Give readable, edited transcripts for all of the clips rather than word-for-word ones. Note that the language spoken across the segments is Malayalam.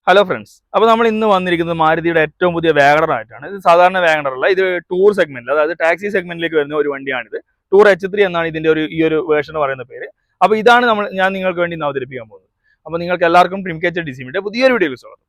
ഹലോ ഫ്രണ്ട്സ്, അപ്പോൾ നമ്മൾ ഇന്ന് വന്നിരിക്കുന്നത് മാരുതിയുടെ ഏറ്റവും പുതിയ വാഗണർ ആയിട്ടാണ്. ഇത് സാധാരണ വാഗണർ അല്ല, ഇത് ടൂർ സെഗ്മെന്റിൽ, അതായത് ടാക്സി സെഗ്മെന്റിലേക്ക് വരുന്ന ഒരു വണ്ടിയാണിത്. ടൂർ H3 എന്നാണ് ഇതിന്റെ ഈ ഒരു വേർഷൻ പറയുന്ന പേര്. അപ്പോൾ ഇതാണ് ഞാൻ നിങ്ങൾക്ക് വേണ്ടി ഇന്ന് അവതരിപ്പിക്കാൻ പോകുന്നത്. അപ്പോൾ നിങ്ങൾക്ക് എല്ലാവർക്കും ട്രിംകേച്ചർ ഡിസിമിന്റെ പുതിയൊരു വീഡിയോയിൽ സ്വാഗതം.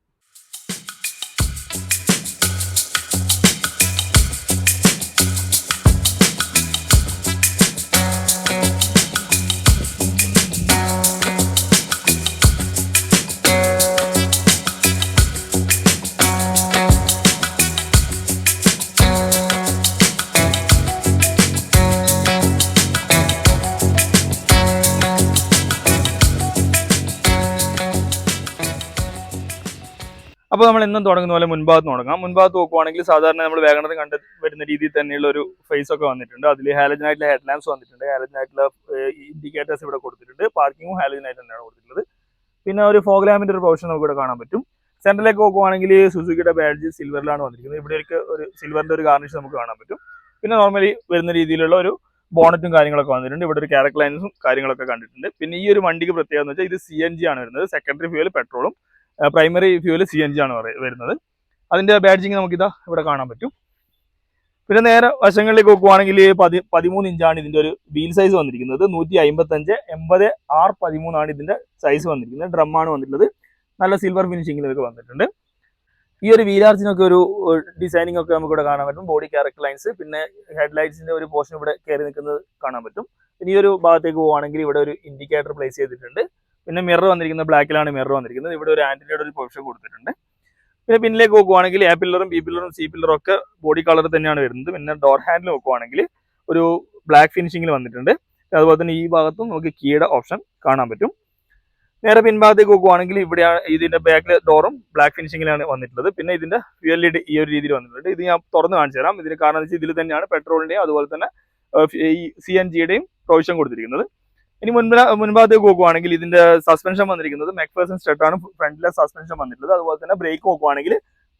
അപ്പോൾ നമ്മൾ എന്നും തുടങ്ങുന്ന പോലെ മുൻഭാഗത്ത് തുടങ്ങാം. മുൻഭാഗത്ത് നോക്കുവാണെങ്കിൽ സാധാരണ നമ്മൾ വാഗണർ കണ്ട് വരുന്ന രീതിയിൽ തന്നെയുള്ള ഒരു ഫേസ് ഒക്കെ വന്നിട്ടുണ്ട്. അതിൽ ഹാലജൻ ആയിട്ടുള്ള ഹെഡ് ലാംപ്സ് വന്നിട്ടുണ്ട്, ഹാലജൻ ആയിട്ടുള്ള ഇൻഡിക്കേറ്റേഴ്സ് ഇവിടെ കൊടുത്തിട്ടുണ്ട്, പാർക്കിങ്ങും ഹാലജൻ ആയിട്ട് തന്നെയാണ് കൊടുത്തിട്ടുള്ളത്. പിന്നെ ഒരു ഫോഗ് ലാമ്പിന്റെ ഒരു പ്രൊവിഷൻ നമുക്ക് ഇവിടെ കാണാൻ പറ്റും. സെന്ററിലേക്ക് നോക്കുവാണെങ്കിൽ സുസുക്കിയുടെ ബാഡ്ജ് സിൽവറിലാണ് വന്നിരിക്കുന്നത്. ഇവിടെയൊക്കെ ഒരു സിൽവറിന്റെ ഒരു ഗാർണിഷ് നമുക്ക് കാണാൻ പറ്റും. പിന്നെ നോർമലി വരുന്ന രീതിയിലുള്ള ഒരു ബോണറ്റും കാര്യങ്ങളൊക്കെ വന്നിട്ടുണ്ട്. ഇവിടെ ഒരു ക്യാരക്ടർ ലൈൻസും കാര്യങ്ങളൊക്കെ കണ്ടിട്ടുണ്ട്. പിന്നെ ഈ ഒരു വണ്ടിക്ക് പ്രത്യേകത എന്ന് വെച്ചാൽ ഇത് CNG ആണ് വരുന്നത്. സെക്കൻഡറി ഫ്യൂവൽ പെട്രോളും പ്രൈമറി ഫ്യൂവൽ CNG ആണ് വരുന്നത്. അതിന്റെ ബാഡ്ജിങ് നമുക്കിതാ ഇവിടെ കാണാൻ പറ്റും. പിന്നെ നേരെ വശങ്ങളിലേക്ക് നോക്കുവാണെങ്കിൽ 13 ഇഞ്ചാണ് ഇതിന്റെ ഒരു വീൽ സൈസ് വന്നിരിക്കുന്നത്. 155/80R13 ആണ് ഇതിന്റെ സൈസ് വന്നിരിക്കുന്നത്. ഡ്രമ്മാണ് വന്നിട്ടുള്ളത്. നല്ല സിൽവർ ഫിനിഷിംഗിലൊക്കെ വന്നിട്ടുണ്ട്. ഈ ഒരു വീലാർച്ചിനൊക്കെ ഒരു ഡിസൈനിങ് ഒക്കെ നമുക്ക് ഇവിടെ കാണാൻ പറ്റും. ബോഡി ക്യാരക്ടർ ലൈൻസ്, പിന്നെ ഹെഡ് ലൈറ്റ്സിന്റെ ഒരു പോർഷൻ ഇവിടെ കയറി നിൽക്കുന്നത് കാണാൻ പറ്റും. പിന്നെ ഈ ഒരു ഭാഗത്തേക്ക് പോവുകയാണെങ്കിൽ ഇവിടെ ഒരു ഇൻഡിക്കേറ്റർ പ്ലേസ് ചെയ്തിട്ടുണ്ട്. പിന്നെ മിറർ വന്നിരിക്കുന്നത് ബ്ലാക്കിലാണ് മിറർ വന്നിരിക്കുന്നത്. ഇവിടെ ഒരു ആന്റിനയുടെ ഒരു പൊസിഷൻ കൊടുത്തിട്ടുണ്ട്. പിന്നെ പിന്നിലേക്ക് നോക്കുവാണെങ്കിൽ A പില്ലറും B പില്ലറും C പില്ലറും ഒക്കെ ബോഡി കളർ തന്നെയാണ് വരുന്നത്. പിന്നെ ഡോർ ഹാൻഡിൽ നോക്കുവാണെങ്കിൽ ഒരു ബ്ലാക്ക് ഫിനിഷിംഗിൽ വന്നിട്ടുണ്ട്. അതുപോലെ തന്നെ ഈ ഭാഗത്തും നമുക്ക് കീയുടെ ഓപ്ഷൻ കാണാൻ പറ്റും. നേരെ പിൻഭാഗത്തേക്ക് നോക്കുവാണെങ്കിൽ ഇവിടെ ഇതിന്റെ ബാക്കിലെ ഡോറും ബ്ലാക്ക് ഫിനിഷിംഗിലാണ് വന്നിട്ടുള്ളത്. പിന്നെ ഇതിന്റെ ഫ്യൂവൽ ലിഡ് ഈ ഒരു രീതിയിൽ വന്നിട്ടുണ്ട്. ഇത് ഞാൻ തുറന്ന് കാണിച്ചു തരാം. ഇതിന് കാരണം വെച്ചാൽ ഇതിൽ തന്നെയാണ് പെട്രോളിന്റെയും അതുപോലെ തന്നെ ഈ CNGയുടെയും പ്രൊവിഷൻ കൊടുത്തിരിക്കുന്നത്. ഇനി മുൻഭാഗത്തേക്ക് നോക്കുവാണെങ്കിൽ ഇതിന്റെ സസ്പെൻഷൻ വന്നിരിക്കുന്നത് മെക്ഫേഴ്സൺ സ്റ്റഡ് ആണ് ഫ്രണ്ടിലെ സസ്പെൻഷൻ വന്നിട്ടുള്ളത്. അതുപോലെ തന്നെ ബ്രേക്ക് നോക്കുവാണെങ്കിൽ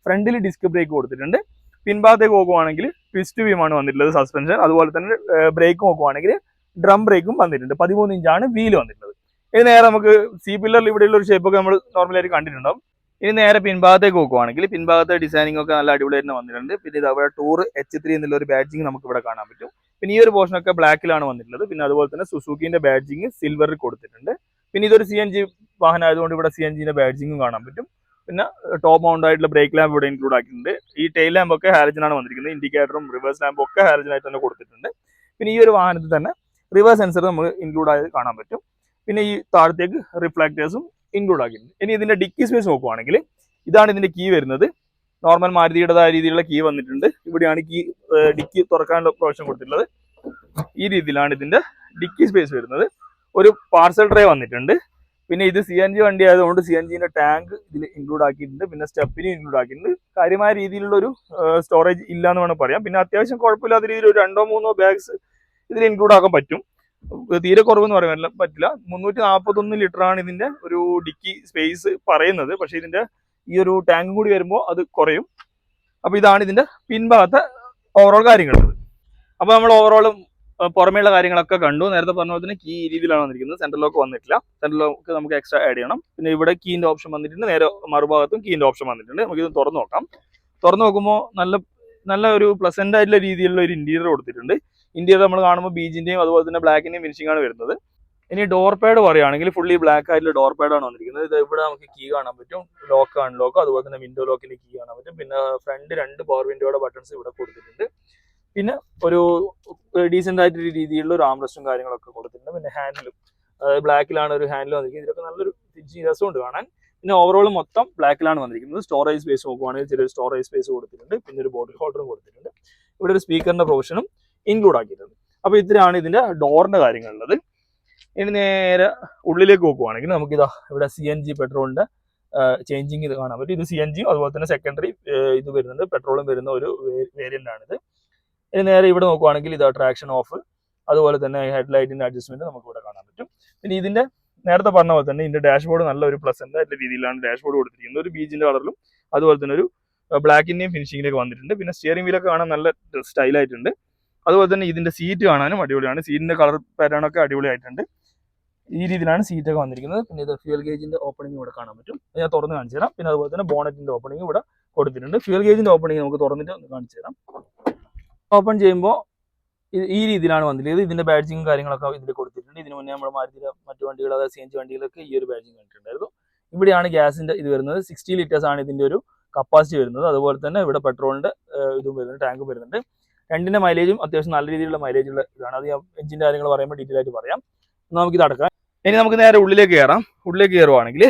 ഫ്രണ്ടിൽ ഡിസ്ക് ബ്രേക്ക് കൊടുത്തിട്ടുണ്ട്. പിൻഭാഗത്തേക്ക് നോക്കുവാണെങ്കിൽ ട്വിസ്റ്റ് വീമാണ് വന്നിട്ടുള്ളത് സസ്പെൻഷൻ. അതുപോലെ തന്നെ ബ്രേക്ക് നോക്കുവാണെങ്കിൽ ഡ്രം ബ്രേക്കും വന്നിട്ടുണ്ട്. 13 ഇഞ്ചാണ് വീല് വന്നിട്ടുള്ളത്. ഇനി നേരെ നമുക്ക് C പില്ലറിൽ ഇവിടെയുള്ള ഒരു ഷേപ്പൊക്കെ നമ്മൾ നോർമലായിട്ട് കണ്ടിട്ടുണ്ടാവും. ഇനി നേരെ പിൻഭാഗത്തേക്ക് നോക്കുവാണെങ്കിൽ പിൻഭാഗത്തെ ഡിസൈനിങ് ഒക്കെ നല്ല അടിപൊളിയായിട്ട് വന്നിട്ടുണ്ട്. പിന്നെ ഇത് അവിടെ ടൂർ H3 എന്നുള്ള ഒരു ബാഡ്ജിങ് നമുക്ക് ഇവിടെ കാണാൻ പറ്റും. പിന്നെ ഈ ഒരു പോർഷനൊക്കെ ബ്ലാക്കിലാണ് വന്നിട്ടുള്ളത്. പിന്നെ അതുപോലെ തന്നെ സുസുക്കിന്റെ ബാഡ്ജിങ് സിൽവറിൽ കൊടുത്തിട്ടുണ്ട്. പിന്നെ ഇതൊരു CNG വാഹനം ആയതുകൊണ്ട് ഇവിടെ CNGന്റെ ബാഡ്ജിങ്ങും കാണാൻ പറ്റും. പിന്നെ ടോപ്പ് മൗണ്ട് ആയിട്ടുള്ള ബ്രേക്ക് ലാമ്പ് ഇവിടെ ഇൻക്ലൂഡ് ആക്കിയിട്ടുണ്ട്. ഈ ടെയിൽ ലാമ്പ് ഒക്കെ ഹാലജൻ ആണ് വന്നിരിക്കുന്നത്. ഇൻഡിക്കേറ്ററും റിവേഴ്സ് ലാമ്പും ഒക്കെ ഹാലജൻ ആയിട്ട് തന്നെ കൊടുത്തിട്ടുണ്ട്. പിന്നെ ഈ ഒരു വാഹനത്തിൽ തന്നെ റിവേഴ്സ് സെൻസർ നമുക്ക് ഇൻക്ലൂഡ് ആയത് കാണാൻ പറ്റും. പിന്നെ ഈ താഴത്തേക്ക് റിഫ്ലക്ടേഴ്സും ഇൻക്ലൂഡ് ആക്കിയിട്ടുണ്ട്. ഇനി ഇതിന്റെ ഡിക്കി സ്പേസ് നോക്കുവാണെങ്കിൽ ഇതാണ് ഇതിന്റെ കീ വരുന്നത്. നോർമൽ മാരുതിയുടേതായ രീതിയിലുള്ള കീ വന്നിട്ടുണ്ട്. ഇവിടെയാണ് കീ ഡിക്കി തുറക്കാനുള്ള പ്രൊവിഷൻ കൊടുത്തിട്ടുള്ളത്. ഈ രീതിയിലാണ് ഇതിന്റെ ഡിക്കി സ്പേസ് വരുന്നത്. ഒരു പാർസൽ ട്രേ വന്നിട്ടുണ്ട്. പിന്നെ ഇത് CNG വണ്ടി ആയതുകൊണ്ട് CNGന്റെ ടാങ്ക് ഇതിൽ ഇൻക്ലൂഡ് ആക്കിയിട്ടുണ്ട്. പിന്നെ സ്റ്റെപ്പിന് ഇൻക്ലൂഡ് ആക്കിയിട്ടുണ്ട്. കാര്യമായ രീതിയിലുള്ള ഒരു സ്റ്റോറേജ് ഇല്ല എന്ന് വേണം പറയാം. പിന്നെ അത്യാവശ്യം കുഴപ്പമില്ലാത്ത രീതിയിൽ ഒരു 2-3 ബാഗ്സ് ഇതിൽ ഇൻക്ലൂഡ് ആക്കാൻ പറ്റും. തീരെ കുറവെന്ന് പറയാൻ പറ്റില്ല. 341 ലിറ്റർ ആണ് ഇതിന്റെ ഒരു ഡിക്കി സ്പേസ് പറയുന്നത്. പക്ഷെ ഇതിന്റെ ഈ ഒരു ടാങ്കും കൂടി വരുമ്പോൾ അത് കുറയും. അപ്പൊ ഇതാണ് ഇതിന്റെ പിൻഭാഗത്തെ ഓവറോൾ കാര്യങ്ങൾ. അപ്പൊ നമ്മൾ ഓവറോളും പുറമേയുള്ള കാര്യങ്ങളൊക്കെ കണ്ടു. നേരത്തെ പറഞ്ഞ പോലെ തന്നെ കീ രീതിയിലാണ് വന്നിരിക്കുന്നത്. സെൻട്രൽ ലോക്ക് വന്നിട്ടില്ല. സെൻട്രൽ ലോക്ക് നമുക്ക് എക്സ്ട്രാ ആഡ് ചെയ്യണം. പിന്നെ ഇവിടെ കീന്റെ ഓപ്ഷൻ വന്നിട്ടുണ്ട്. നേരെ മറുഭാഗത്തും കീന്റെ ഓപ്ഷൻ വന്നിട്ടുണ്ട്. നമുക്ക് ഇത് തുറന്നു നോക്കാം. തുറന്നു നോക്കുമ്പോൾ നല്ല ഒരു പ്ലസന്റ് ആയിട്ടുള്ള രീതിയിലുള്ള ഒരു ഇന്റീരിയർ കൊടുത്തിട്ടുണ്ട്. ഇന്റീരിയർ നമ്മൾ കാണുമ്പോൾ ബീജിന്റെയും അതുപോലെ തന്നെ ബ്ലാക്കിന്റെയും ഫിനിഷിംഗ് ആണ് വരുന്നത്. ഇനി ഡോർ പാഡ് പറയുകയാണെങ്കിൽ ഫുള്ളി ബ്ലാക്ക് ആയിട്ടുള്ള ഡോർ പാഡ് ആണ് വന്നിരിക്കുന്നത്. ഇത് ഇവിടെ നമുക്ക് കീ കാണാൻ പറ്റും. ലോക്ക് അൺലോക്ക്, അതുപോലെ തന്നെ വിൻഡോ ലോക്കിന്റെ കീ കാണാൻ പറ്റും. പിന്നെ ഫ്രണ്ട് 2 പവർ വിൻഡോയുടെ ബട്ടൺസ് ഇവിടെ കൊടുത്തിട്ടുണ്ട്. പിന്നെ ഒരു ഡീസെന്റ് ആയിട്ട് രീതിയിലുള്ള ഒരു ആംറസ്റ്റും കാര്യങ്ങളൊക്കെ കൊടുത്തിട്ടുണ്ട്. പിന്നെ ഹാൻഡിലും ബ്ലാക്കിലാണ് ഒരു ഹാൻഡിൽ വന്നിരിക്കുന്നത്. ഇതൊക്കെ നല്ലൊരു രസമുണ്ട് കാണാൻ. പിന്നെ ഓവറോൾ മൊത്തം ബ്ലാക്കിലാണ് വന്നിരിക്കുന്നത്. സ്റ്റോറേജ് സ്പേസ് നോക്കുവാണെങ്കിൽ ചെറിയൊരു സ്റ്റോറേജ് സ്പേസ് കൊടുത്തിട്ടുണ്ട്. പിന്നെ ഒരു ബോട്ടിൽ ഹോൾഡറും കൊടുത്തിട്ടുണ്ട്. ഇവിടെ ഒരു സ്പീക്കറിന്റെ പ്രൊവിഷനും ഇൻക്ലൂഡ് ആക്കിയിട്ടുണ്ട്. അപ്പൊ ഇത്രയാണ് ഇതിന്റെ ഡോറിന്റെ കാര്യങ്ങളുള്ളത്. ഇനി നേരെ ഉള്ളിലേക്ക് നോക്കുവാണെങ്കിൽ നമുക്കിതാ ഇവിടെ CNG പെട്രോളിന്റെ ചേഞ്ചിങ് ഇത് കാണാൻ പറ്റും. ഇത് CNG അതുപോലെ തന്നെ സെക്കൻഡറി ഇത് വരുന്നുണ്ട്, പെട്രോളും വരുന്ന ഒരു വേരിയന്റ് ആണിത്. ഇനി നേരെ ഇവിടെ നോക്കുവാണെങ്കിൽ ഇത് ട്രാക്ഷൻ ഓഫ്, അതുപോലെ തന്നെ ഹെഡ് ലൈറ്റിന്റെ അഡ്ജസ്റ്റ്മെന്റ് നമുക്ക് ഇവിടെ കാണാൻ പറ്റും. പിന്നെ ഇതിന്റെ നേരത്തെ പറഞ്ഞ പോലെ തന്നെ ഇതിന്റെ ഡാഷ്ബോർഡ് നല്ല ഒരു പ്ലസന്റ് ആയിട്ടുള്ള രീതിയിലാണ് ഡാഷ്ബോർഡ് കൊടുത്തിരിക്കുന്നത്. ഒരു ബീജിന്റെ കളറിലും അതുപോലെ തന്നെ ഒരു ബ്ലാക്കിന്റെയും ഫിനിഷിംഗിലേക്ക് വന്നിട്ടുണ്ട്. പിന്നെ സ്റ്റിയറിംഗ് വീലൊക്കെ കാണാൻ നല്ല സ്റ്റൈലായിട്ടുണ്ട്. അതുപോലെ തന്നെ ഇതിന്റെ സീറ്റ് കാണാനും അടിപൊളിയാണ്. സീറ്റിന്റെ കളർ പാറ്റേൺ ഒക്കെ അടിപൊളിയായിട്ടുണ്ട്. ഈ രീതിയിലാണ് സീറ്റൊക്കെ വന്നിരിക്കുന്നത്. പിന്നെ ഇത് ഫ്യൂൽ ഗേജിന്റെ ഓപ്പണിംഗ് ഇവിടെ കാണാൻ പറ്റും. ഞാൻ തുറന്ന് കാണിച്ചു തരാം. പിന്നെ അതുപോലെ തന്നെ ബോണറ്റിന്റെ ഓപ്പണിംഗ് ഇവിടെ കൊടുത്തിട്ടുണ്ട്. ഫ്യൂൽ ഗേജിന്റെ ഓപ്പണിംഗ് നമുക്ക് തുറന്നിട്ട് ഒന്ന് കാണിച്ചു തരാം. ഓപ്പൺ ചെയ്യുമ്പോൾ ഈ രീതിയിലാണ് വന്നിരിക്കുന്നത്. ഇതിന്റെ ബാഡ്ജിങ് കാര്യങ്ങളൊക്കെ ഇതിൽ കൊടുത്തിട്ടുണ്ട്. ഇതിന് മുന്നേ നമ്മുടെ മാരുതിയുടെ മറ്റു വണ്ടികൾ, അതായത് CNG വണ്ടികളൊക്കെ ഈ ഒരു ബാഡ്ജിങ് കണ്ടിട്ടുണ്ടായിരുന്നു. ഇവിടെയാണ് ഗ്യാസിന്റെ ഇത് വരുന്നത്. 60 ലിറ്റേഴ്സ് ആണ് ഇതിന്റെ ഒരു കപ്പാസിറ്റി വരുന്നത്. അതുപോലെ തന്നെ ഇവിടെ പെട്രോളിന്റെ ഇതും വരുന്നുണ്ട്, ടാങ്കും വരുന്നുണ്ട്. രണ്ടിന്റെ മൈലേജും അത്യാവശ്യം നല്ല രീതിയിലുള്ള മൈലേജ് ഉള്ള ഇതാണ്. അത് ഞാൻ എഞ്ചിന്റെ കാര്യങ്ങൾ പറയുമ്പോൾ ഡീറ്റെയിൽ ആയിട്ട് പറയാം. നമുക്കിത് അടക്കാം. ഇനി നമുക്ക് നേരെ ഉള്ളിലേക്ക് കയറാം. ഉള്ളിലേക്ക് കയറുവാണെങ്കിൽ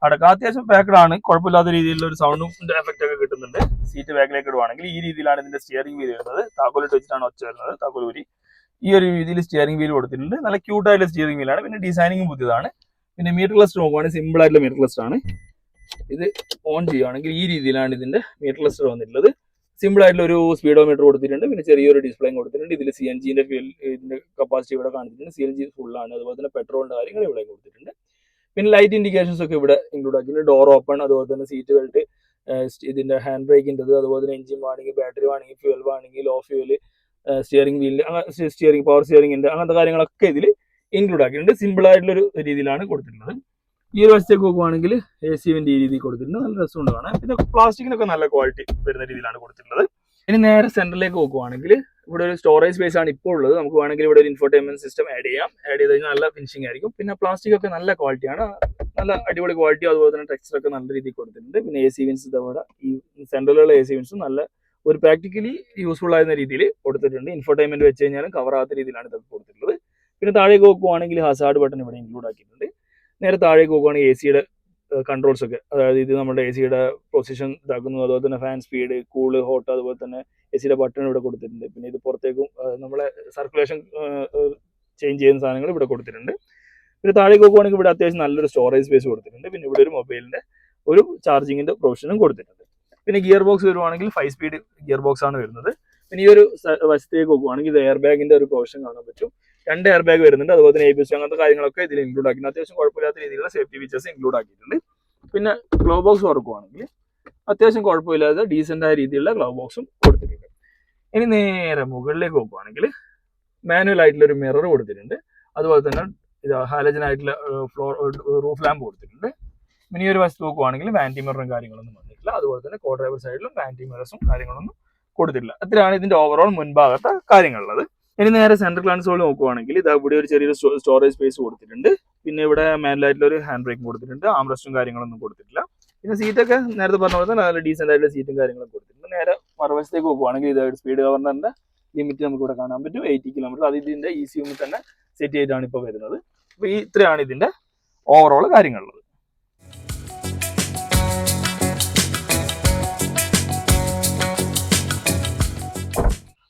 അടക്കാം. അത്യാവശ്യം പാക്കഡ് ആണ്, കുഴപ്പമില്ലാത്ത രീതിയിലുള്ള ഒരു സൗണ്ടും എഫക്റ്റ് ഒക്കെ കിട്ടുന്നുണ്ട്. സീറ്റ് ബാക്കിലേക്ക് ഇടുവാണെങ്കിൽ ഈ രീതിയിലാണ് ഇതിന്റെ സ്റ്റിയറിംഗ് വീൽ വരുന്നത്. താക്കോലിട്ട് വെച്ചിട്ടാണ് ഒച്ച വരുന്നത്, താക്കോലൂരി. ഈ ഒരു രീതിയിൽ സ്റ്റിയറിംഗ് വീൽ കൊടുത്തിട്ടുണ്ട്. നല്ല ക്യൂട്ടായിട്ടുള്ള സ്റ്റിയറിംഗ് വീലാണ്. പിന്നെ ഡിസൈനിങ്ങും പുതിയതാണ്. പിന്നെ മീറ്റർ ക്ലസ്റ്റർ നോക്കുവാണെങ്കിൽ സിമ്പിൾ ആയിട്ടുള്ള മീറ്റർ ക്ലസ്റ്റർ ആണ്. ഇത് ഓൺ ചെയ്യുവാണെങ്കിൽ ഈ രീതിയിലാണ് ഇതിന്റെ മീറ്റർ ക്ലസ്റ്റർ വന്നിട്ടുള്ളത്. സിമ്പിൾ ആയിട്ടുള്ള ഒരു സ്പീഡോമീറ്റർ കൊടുത്തിട്ടുണ്ട്. പിന്നെ ചെറിയൊരു ഡിസ്പ്ലേയും കൊടുത്തിട്ടുണ്ട്. ഇതിൽ CNGന്റെ ഇതിന്റെ കപ്പാസിറ്റി ഇവിടെ കാണിച്ചിട്ടുണ്ട്. CNG ഫുള്ളാണ്. അതുപോലെ തന്നെ പെട്രോളിന്റെ കാര്യങ്ങൾ ഇവിടെ കൊടുത്തിട്ടുണ്ട്. പിന്നെ ലൈറ്റ് ഇൻഡിക്കേഷൻസ് ഒക്കെ ഇവിടെ ഇൻക്ലൂഡ് ആക്കിയിട്ടുണ്ട്. ഡോർ ഓപ്പൺ, അതുപോലെ തന്നെ സീറ്റ് ബെൽറ്റ്, ഇതിന്റെ ഹാൻഡ് ബ്രേക്കിൻ്റെ, അതുപോലെ തന്നെ engine warning, battery warning, fuel warning, low fuel, steering വീലിന്റെ സ്റ്റിയറിംഗ്, പവർ സ്റ്റിയറിംഗിന്റെ അങ്ങനത്തെ കാര്യങ്ങളൊക്കെ ഇതിൽ ഇൻക്ലൂഡ് ആക്കിയിട്ടുണ്ട്. സിമ്പിൾ ആയിട്ടുള്ള ഒരു രീതിയിലാണ് കൊടുത്തിട്ടുള്ളത്. ഈ ഒരു വശത്തേക്ക് നോക്കുവാണെങ്കിൽ AC വെന്റ് ഈ രീതിയിൽ കൊടുത്തിട്ടുണ്ട്. നല്ല രസമുണ്ട് കാണാൻ. പിന്നെ പ്ലാസ്റ്റിക്കിനൊക്കെ നല്ല ക്വാളിറ്റി വരുന്ന രീതിയിലാണ് കൊടുത്തിട്ടുള്ളത്. ഇനി നേരെ സെന്ററിലേക്ക് നോക്കുവാണെങ്കിൽ ഇവിടെ ഒരു സ്റ്റോറേജ് സ്പേസ് ആണ് ഇപ്പോൾ ഉള്ളത്. നമുക്ക് വേണമെങ്കിൽ ഇവിടെ ഒരു ഇൻഫോർടൈൻമെന്റ് സിസ്റ്റം ആഡ് ചെയ്യാം. ആഡ് ചെയ്ത് കഴിഞ്ഞാൽ നല്ല ഫിനിഷിംഗ് ആയിരിക്കും. പിന്നെ പ്ലാസ്റ്റിക് ഒക്കെ നല്ല ക്വാളിറ്റിയാണ്, നല്ല അടിപൊളി ക്വാളിറ്റി. അതുപോലെ തന്നെ ടെക്സ്ചർ ഒക്കെ നല്ല രീതിയിൽ കൊടുത്തിട്ടുണ്ട്. പിന്നെ AC വെന്റ്സ് ഇതവിടെ ഈ സെന്ററിലുള്ള AC വെന്റ്സും നല്ല ഒരു പ്രാക്ടിക്കലി യൂസ്ഫുൾ ആയിരുന്ന രീതിയിൽ കൊടുത്തിട്ടുണ്ട്. ഇൻഫോർടൈൻമെന്റ് വെച്ച് കഴിഞ്ഞാലും കവർ ആകാത്ത രീതിയിലാണ് ഇതൊക്കെ കൊടുത്തിട്ടുള്ളത്. പിന്നെ താഴേക്ക് നോക്കുവാണെങ്കിൽ ഹസാർഡ് ബട്ടൺ ഇവിടെ ഇൻക്ലൂഡ് ആക്കിയിട്ടുണ്ട്. നേരെ താഴേക്ക് നോക്കുവാണെങ്കിൽ AC-യുടെ കൺട്രോൾസ് ഒക്കെ, അതായത് ഇത് നമ്മുടെ AC-യുടെ പൊസിഷൻ ഇതാക്കുന്നു, അതുപോലെ തന്നെ ഫാൻ സ്പീഡ്, കൂള്, ഹോട്ട്, അതുപോലെ തന്നെ AC-യുടെ ബട്ടൺ ഇവിടെ കൊടുത്തിട്ടുണ്ട്. പിന്നെ ഇത് പുറത്തേക്കും നമ്മളെ സർക്കുലേഷൻ ചേഞ്ച് ചെയ്യുന്ന സാധനങ്ങൾ ഇവിടെ കൊടുത്തിട്ടുണ്ട്. പിന്നെ താഴേക്ക് നോക്കുവാണെങ്കിൽ ഇവിടെ അത്യാവശ്യം നല്ലൊരു സ്റ്റോറേജ് സ്പേസ് കൊടുത്തിട്ടുണ്ട്. പിന്നെ ഇവിടെ ഒരു മൊബൈലിന്റെ ഒരു ചാർജിങ്ങിന്റെ പ്രൊവിഷനും കൊടുത്തിട്ടുണ്ട്. പിന്നെ ഗിയർ ബോക്സ് വരുവാണെങ്കിൽ 5 സ്പീഡ് ഗിയർ ബോക്സ് ആണ് വരുന്നത്. പിന്നെ ഈ ഒരു വശത്തേക്ക് നോക്കുവാണെങ്കിൽ ഇത് എയർ ബാഗിന്റെ ഒരു പ്രൊവിഷൻ കാണാൻ പറ്റും. 2 എയർ ബാഗ് വരുന്നുണ്ട്. അതുപോലെ തന്നെ ABS അങ്ങനത്തെ കാര്യങ്ങളൊക്കെ ഇതിൽ ഇൻക്ലൂഡ് ആക്കിയിട്ടുണ്ട്. അത്യാവശ്യം കുഴപ്പമില്ലാത്ത രീതിയിലുള്ള സേഫ്റ്റി ഫീച്ചേഴ്സ് ഇൻക്ലൂഡ് ആക്കിയിട്ടുണ്ട്. പിന്നെ ഗ്ലോ ബോക്സ് തുറക്കുവാണെങ്കിൽ അത്യാവശ്യം കുഴപ്പമില്ലാതെ ഡീസെന്റ് ആയ രീതിയിലുള്ള ഗ്ലോ ബോക്സും കൊടുത്തിട്ടുണ്ട്. ഇനി നേരെ മുകളിലേക്ക് നോക്കുവാണെങ്കിൽ മാനുവൽ ആയിട്ടുള്ള ഒരു മിറർ കൊടുത്തിട്ടുണ്ട്. അതുപോലെ തന്നെ ഇത് ഹാലജൻ ആയിട്ടുള്ള റൂഫ് ലാമ്പ് കൊടുത്തിട്ടുണ്ട്. പിന്നെ ഈ ഒരു വശത്ത് നോക്കുവാണെങ്കിൽ വാൻറ്റി മിററും കാര്യങ്ങളൊന്നും വന്നിട്ടില്ല. അതുപോലെ തന്നെ കോ ഡ്രൈവർ സൈഡിലും വാൻറ്റി മിറേഴ്സും കാര്യങ്ങളൊന്നും കൊടുത്തിട്ടില്ല. അത്രയാണ് ഇതിന്റെ ഓവറോൾ മുൻഭാഗത്തെ കാര്യങ്ങളുള്ളത്. ഇനി നേരെ സെൻട്രൽ കൺസോൾ നോക്കുവാണെങ്കിൽ ഇത് ഇവിടെ ഒരു ചെറിയൊരു സ്റ്റോറേജ് സ്പേസ് കൊടുത്തിട്ടുണ്ട്. പിന്നെ ഇവിടെ മാനുവലായിട്ടുള്ള ഒരു ഹാൻഡ് ബ്രേക്കും കൊടുത്തിട്ടുണ്ട്. ആംറെസ്റ്റും കാര്യങ്ങളൊന്നും കൊടുത്തിട്ടില്ല. പിന്നെ സീറ്റൊക്കെ നേരത്തെ പറഞ്ഞ പോലെ തന്നെ നല്ല ഡീസെന്റ് ആയിട്ടുള്ള സീറ്റും കാര്യങ്ങളും കൊടുത്തിട്ടുണ്ട്. നേരെ മറുവശത്തേക്ക് നോക്കുവാണെങ്കിൽ ഇത് സ്പീഡ് ഗവർണറിന്റെ ലിമിറ്റ് നമുക്ക് ഇവിടെ കാണാൻ പറ്റും, 80 കിലോമീറ്റർ. അത് ഇതിന്റെ ECU തന്നെ സെറ്റ് ചെയ്തിട്ടാണ് ഇപ്പോൾ വരുന്നത്. അപ്പോൾ ഇത്രയാണ് ഇതിന്റെ ഓവറോൾ കാര്യങ്ങളുള്ളത്.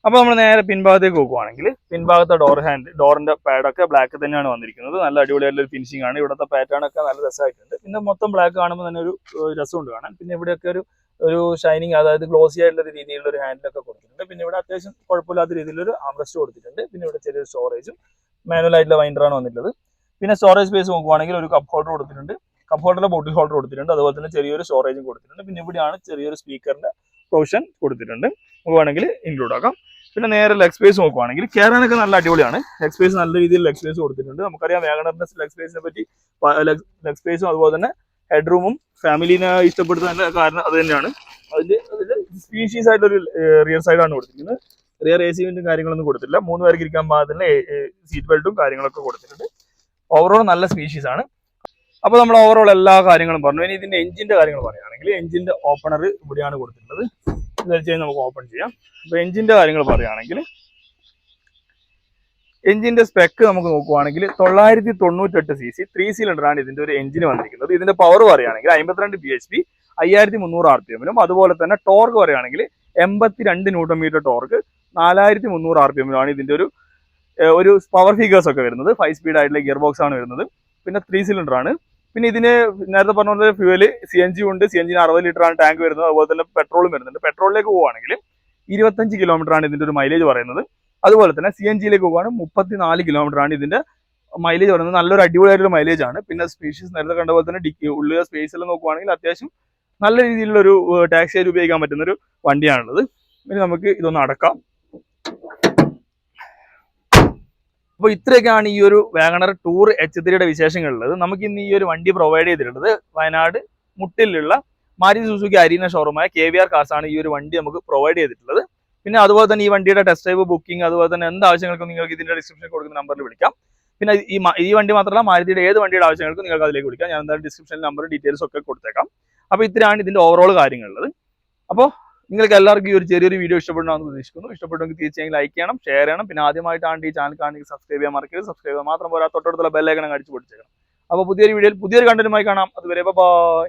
അപ്പോൾ നമ്മൾ നേരെ പിൻഭാഗത്തേക്ക് നോക്കുവാണെങ്കിൽ പിൻഭാഗത്തെ ഡോറിന്റെ പാഡൊക്കെ ബ്ലാക്ക് തന്നെയാണ് വന്നിരിക്കുന്നത്. നല്ല അടിപൊളിയായിട്ടുള്ള ഒരു ഫിനിഷിംഗ് ആണ്. ഇവിടുത്തെ പാറ്റേൺ ഒക്കെ നല്ല രസമായിട്ടുണ്ട്. പിന്നെ മൊത്തം ബ്ലാക്ക് കാണുമ്പോൾ തന്നെ ഒരു രസമുണ്ട് കാണാൻ. പിന്നെ ഇവിടെയൊക്കെ ഒരു ഷൈനിങ്, അതായത് ഗ്ലോസി ആയിട്ടുള്ള ഒരു രീതിയിലുള്ള ഒരു ഹാൻഡിലൊക്കെ കൊടുത്തിട്ടുണ്ട്. പിന്നെ ഇവിടെ അത്യാവശ്യം കുഴപ്പമില്ലാത്ത രീതിയിലൊരു ആംറെസ്റ്റ് കൊടുത്തിട്ടുണ്ട്. പിന്നെ ഇവിടെ ചെറിയൊരു സ്റ്റോറേജും മാനുവൽ ആയിട്ടുള്ള വൈൻഡറാണ് വന്നിട്ടുള്ളത്. പിന്നെ സ്റ്റോറേജ് സ്പേസ് നോക്കുവാണെങ്കിൽ ഒരു കപ്പ് ഹോൾഡർ കൊടുത്തിട്ടുണ്ട്. കപ്പ് ഹോൾഡറിലെ ബോട്ടിൽ ഹോൾഡർ കൊടുത്തിട്ടുണ്ട്. അതുപോലെ തന്നെ ചെറിയൊരു സ്റ്റോറേജും കൊടുത്തിട്ടുണ്ട്. പിന്നെ ഇവിടെയാണ് ചെറിയൊരു സ്പീക്കറിന്റെ പ്രൊവിഷൻ കൊടുത്തിട്ടുണ്ട്. നമുക്ക് വേണമെങ്കിൽ ഇൻക്ലൂഡ് ആക്കാം. പിന്നെ നേരെ ലെഗ് സ്പേസ് നോക്കുവാണെങ്കിൽ കയറാനൊക്കെ നല്ല അടിപൊളിയാണ്. ലെഗ് സ്പേസ് നല്ല രീതിയിൽ ലെഗ് സ്പേസ് കൊടുത്തിട്ടുണ്ട്. നമുക്കറിയാം വാഗണറിന്റെ ലെഗ് സ്പേസിനെ പറ്റി, ലെഗ് സ്പേസും അതുപോലെ തന്നെ ഹെഡ് റൂമും ഫാമിലിനെ ഇഷ്ടപ്പെടുത്താൻ കാരണം അത് തന്നെയാണ്. അതിന്റെ സ്പീഷീസ് ആയിട്ടൊരു റിയർ സൈഡാണ് കൊടുത്തിരിക്കുന്നത്. റിയർ AC വെന്റും കാര്യങ്ങളൊന്നും കൊടുത്തില്ല. 3 പേർക്ക് ഇരിക്കാൻ പാകത്തിന് സീറ്റ് ബെൽറ്റും കാര്യങ്ങളൊക്കെ കൊടുത്തിട്ടുണ്ട്. ഓവറോൾ നല്ല സ്പീഷീസ് ആണ്. അപ്പോൾ നമ്മൾ ഓവറോൾ എല്ലാ കാര്യങ്ങളും പറഞ്ഞു. ഇനി ഇതിന്റെ എഞ്ചിന്റെ കാര്യങ്ങൾ പറയുകയാണെങ്കിൽ എഞ്ചിന്റെ ഓപ്പണർ ഇവിടെയാണ് കൊടുത്തിട്ടുള്ളത്. ഇത് വെച്ച് നമുക്ക് ഓപ്പൺ ചെയ്യാം. അപ്പോൾ എഞ്ചിന്റെ കാര്യങ്ങൾ പറയുകയാണെങ്കിൽ എഞ്ചിന്റെ സ്പെക്ക് നമുക്ക് നോക്കുവാണെങ്കിൽ 998 cc 3 സിലിണ്ടറാണ് ഇതിന്റെ ഒരു എഞ്ചിന് വന്നിരിക്കുന്നത്. ഇതിന്റെ പവർ പറയുകയാണെങ്കിൽ 52 bhp 5300 RPM. അതുപോലെ തന്നെ ടോർക്ക് പറയുകയാണെങ്കിൽ 82 Nm ടോർക്ക് 4300 RPM ഇതിന്റെ ഒരു പവർ ഫിഗേഴ്സ് ഒക്കെ വരുന്നത്. 5 സ്പീഡ് ആയിട്ടുള്ള ഗിയർ ബോക്സ് ആണ് വരുന്നത്. പിന്നെ 3 സിലിണ്ടർ ആണ്. പിന്നെ ഇതിന് നേരത്തെ പറഞ്ഞ പോലെ ഫ്യൂവല് CNG ഉണ്ട്. CNG 60 ലിറ്റർ ആണ് ടാങ്ക് വരുന്നത്. അതുപോലെ തന്നെ പെട്രോളും വരുന്നുണ്ട്. പെട്രോളിലേക്ക് പോവുകയാണെങ്കിൽ 25 കിലോമീറ്റർ ആണ് ഇതിന്റെ ഒരു മൈലേജ് പറയുന്നത്. അതുപോലെ തന്നെ CNGയിലേക്ക് പോകുകയാണെങ്കിൽ 34 കിലോമീറ്റർ ആണ് ഇതിന്റെ മൈലേജ് പറയുന്നത്. നല്ലൊരു അടിപൊളിയായിട്ടൊരു മൈലേജ് ആണ്. പിന്നെ സ്പീഷീസ് നേരത്തെ കണ്ട പോലെ തന്നെ ഉള്ളിലെ സ്പേസിൽ നോക്കുവാണെങ്കിൽ അത്യാവശ്യം നല്ല രീതിയിലുള്ള ഒരു ടാക്സി ആയിട്ട് ഉപയോഗിക്കാൻ പറ്റുന്ന ഒരു വണ്ടിയാണുള്ളത്. ഇനി നമുക്ക് ഇതൊന്ന് അടക്കാം. അപ്പോൾ ഇത്രയൊക്കെയാണ് ഈ ഒരു വാഗണർ ടൂർ H3യുടെ വിശേഷങ്ങളുള്ളത്. നമുക്ക് ഇന്ന് ഈ ഒരു വണ്ടി പ്രൊവൈഡ് ചെയ്തിട്ടുള്ളത് വയനാട് മുട്ടിലുള്ള മാരുതി സുസുക്കി അരീന ഷോറൂമായ KVR കാർസ് ആണ് ഈ ഒരു വണ്ടി നമുക്ക് പ്രൊവൈഡ് ചെയ്തിട്ടുള്ളത്. പിന്നെ അതുപോലെ തന്നെ ഈ വണ്ടിയുടെ ടെസ്റ്റ് ഡ്രൈവ് ബുക്കിംഗ് അതുപോലെ തന്നെ എന്ത് ആവശ്യങ്ങൾക്കും നിങ്ങൾക്ക് ഇതിന്റെ ഡിസ്ക്രിപ്ഷനിൽ കൊടുക്കുന്ന നമ്പറിൽ വിളിക്കാം. പിന്നെ ഈ വണ്ടി മാത്രമല്ല മാരുതിയുടെ ഏത് വണ്ടിയുടെ ആവശ്യങ്ങൾക്കും നിങ്ങൾക്ക് അതിലേക്ക് വിളിക്കാം. ഞാൻ എന്തായാലും ഡിസ്ക്രിപ്ഷനിൽ നമ്പർ ഡീറ്റെയിൽസ് ഒക്കെ കൊടുത്തേക്കാം. അപ്പോൾ ഇത്രയാണ് ഇതിന്റെ ഓവറോൾ കാര്യങ്ങളുള്ളത്. അപ്പോൾ നിങ്ങൾക്ക് എല്ലാവർക്കും ഈ ഒരു ചെറിയൊരു വീഡിയോ ഇഷ്ടപ്പെടണമെന്ന് പ്രതീക്ഷിക്കുന്നു. ഇഷ്ടപ്പെട്ടെങ്കിൽ തീർച്ചയായും ലൈക്ക് ചെയ്യണം, ഷെയർ ചെയ്യണം. പിന്നെ ആദ്യമായിട്ടാണ് ഈ ചാനൽ കാണുന്നത് സബ്സ്ക്രൈബ് ചെയ്യാൻ മറക്കരുത്. സബ്സ്ക്രൈബ് ചെയ്യാൻ മാത്രം പോരാ, തൊട്ടടുത്തുള്ള ബെല്ലൈക്കൺ അടിച്ചു പൊട്ടിച്ചേക്കണം. അപ്പോൾ പുതിയൊരു വീഡിയോയിൽ പുതിയൊരു കണ്ടന്റുമായി കാണാം. അതുവരെ ബൈ.